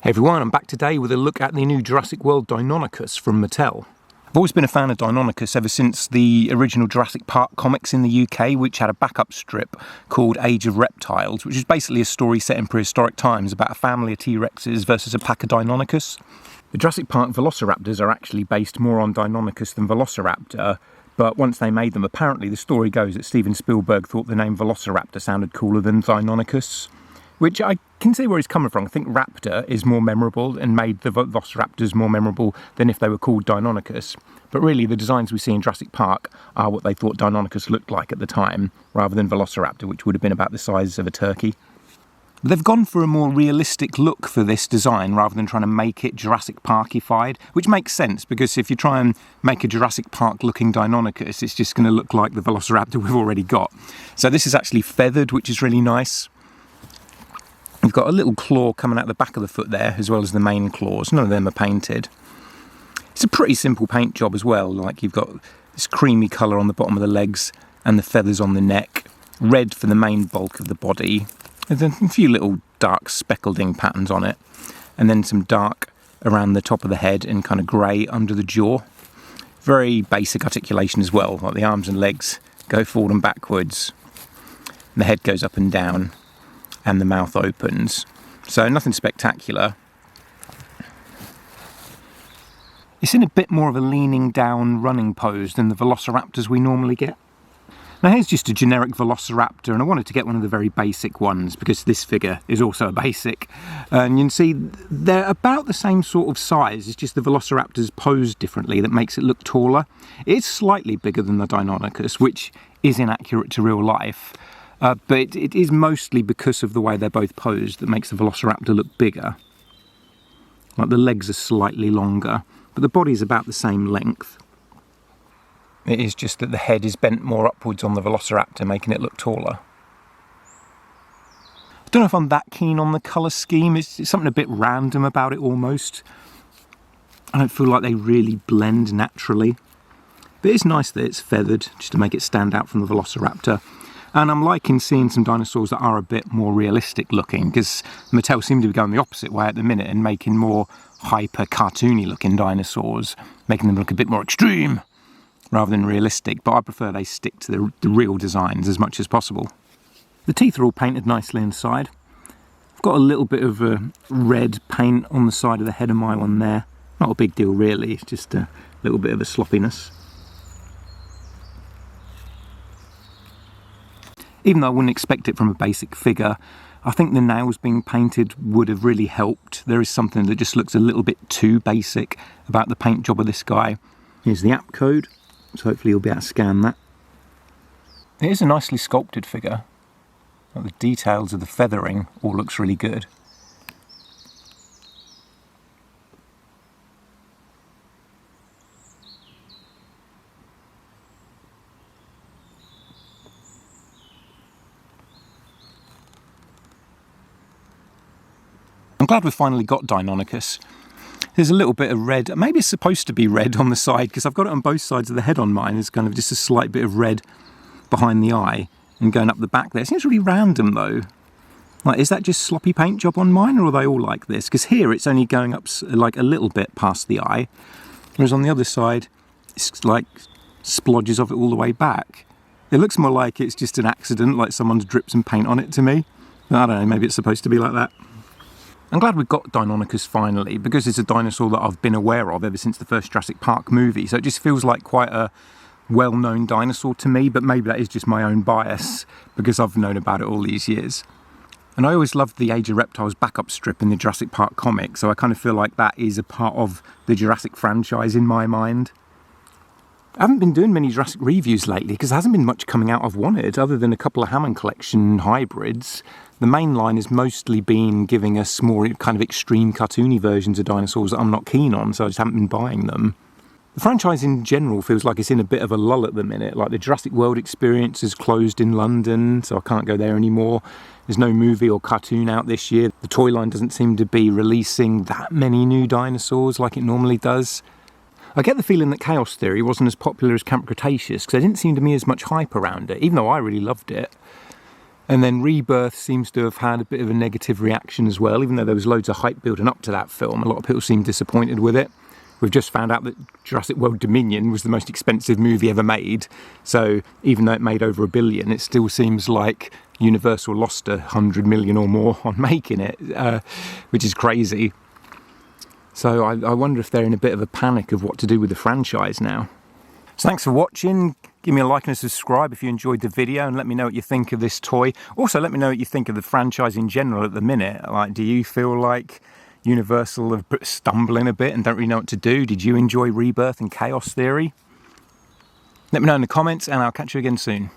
Hey everyone, I'm back today with a look at the new Jurassic World Deinonychus from Mattel. I've always been a fan of Deinonychus ever since the original Jurassic Park comics in the UK, which had a backup strip called Age of Reptiles, which is basically a story set in prehistoric times about a family of T-Rexes versus a pack of Deinonychus. The Jurassic Park Velociraptors are actually based more on Deinonychus than Velociraptor, but once they made them, apparently the story goes that Steven Spielberg thought the name Velociraptor sounded cooler than Deinonychus. Which I can see where he's coming from. I think Raptor is more memorable and made the Velociraptors more memorable than if they were called Deinonychus. But really, the designs we see in Jurassic Park are what they thought Deinonychus looked like at the time, rather than Velociraptor, which would have been about the size of a turkey. But they've gone for a more realistic look for this design, rather than trying to make it Jurassic Parkified, which makes sense, because if you try and make a Jurassic Park-looking Deinonychus, it's just going to look like the Velociraptor we've already got. So this is actually feathered, which is really nice. You've got a little claw coming out the back of the foot there, as well as the main claws. None of them are painted. It's a pretty simple paint job as well. Like, you've got this creamy colour on the bottom of the legs and the feathers on the neck. Red for the main bulk of the body. And then a few little dark speckled ink patterns on it. And then some dark around the top of the head and kind of grey under the jaw. Very basic articulation as well. Like, the arms and legs go forward and backwards. And the head goes up and down. And the mouth opens. So nothing spectacular. It's in a bit more of a leaning down running pose than the Velociraptors we normally get. Now here's just a generic Velociraptor, and I wanted to get one of the very basic ones because this figure is also a basic. And you can see they're about the same sort of size, it's just the Velociraptors posed differently that makes it look taller. It's slightly bigger than the Deinonychus, which is inaccurate to real life. But it is mostly because of the way they're both posed that makes the Velociraptor look bigger. Like, the legs are slightly longer, but the body's about the same length. It is just that the head is bent more upwards on the Velociraptor, making it look taller. I don't know if I'm that keen on the colour scheme. It's something a bit random about it almost. I don't feel like they really blend naturally. But it's nice that it's feathered, just to make it stand out from the Velociraptor. And I'm liking seeing some dinosaurs that are a bit more realistic looking, because Mattel seem to be going the opposite way at the minute and making more hyper cartoony looking dinosaurs, making them look a bit more extreme rather than realistic, but I prefer they stick to the real designs as much as possible. The teeth are all painted nicely inside. I've got a little bit of red paint on the side of the head of my one there. Not a big deal really, it's just a little bit of a sloppiness. Even though I wouldn't expect it from a basic figure, I think the nails being painted would have really helped. There is something that just looks a little bit too basic about the paint job of this guy. Here's the app code, so hopefully you'll be able to scan that. It is a nicely sculpted figure. Like, the details of the feathering all looks really good. I'm glad we've finally got Deinonychus. There's a little bit of red, maybe it's supposed to be red on the side, because I've got it on both sides of the head on mine. There's kind of just a slight bit of red behind the eye and going up the back there. It seems really random though. Like, is that just sloppy paint job on mine, or are they all like this? Because here it's only going up like a little bit past the eye, whereas on the other side it's like splodges of it all the way back. It looks more like it's just an accident, like someone's dripped some paint on it to me. I don't know, maybe it's supposed to be like that. I'm glad we've got Deinonychus finally, because it's a dinosaur that I've been aware of ever since the first Jurassic Park movie, so it just feels like quite a well-known dinosaur to me, but maybe that is just my own bias, because I've known about it all these years. And I always loved the Age of Reptiles backup strip in the Jurassic Park comic, so I kind of feel like that is a part of the Jurassic franchise in my mind. I haven't been doing many Jurassic reviews lately because there hasn't been much coming out I've wanted, other than a couple of Hammond Collection hybrids. The main line has mostly been giving us more kind of extreme cartoony versions of dinosaurs that I'm not keen on, so I just haven't been buying them. The franchise in general feels like it's in a bit of a lull at the minute. Like, the Jurassic World experience is closed in London, so I can't go there anymore. There's no movie or cartoon out this year. The toy line doesn't seem to be releasing that many new dinosaurs like it normally does. I get the feeling that Chaos Theory wasn't as popular as Camp Cretaceous, because there didn't seem to be as much hype around it, even though I really loved it. And then Rebirth seems to have had a bit of a negative reaction as well, even though there was loads of hype building up to that film. A lot of people seem disappointed with it. We've just found out that Jurassic World Dominion was the most expensive movie ever made. So even though it made over $1 billion, it still seems like Universal lost $100 million or more on making it, which is crazy. So I wonder if they're in a bit of a panic of what to do with the franchise now. So thanks for watching. Give me a like and a subscribe if you enjoyed the video, and let me know what you think of this toy. Also, let me know what you think of the franchise in general at the minute. Like, do you feel like Universal are stumbling a bit and don't really know what to do? Did you enjoy Rebirth and Chaos Theory? Let me know in the comments, and I'll catch you again soon.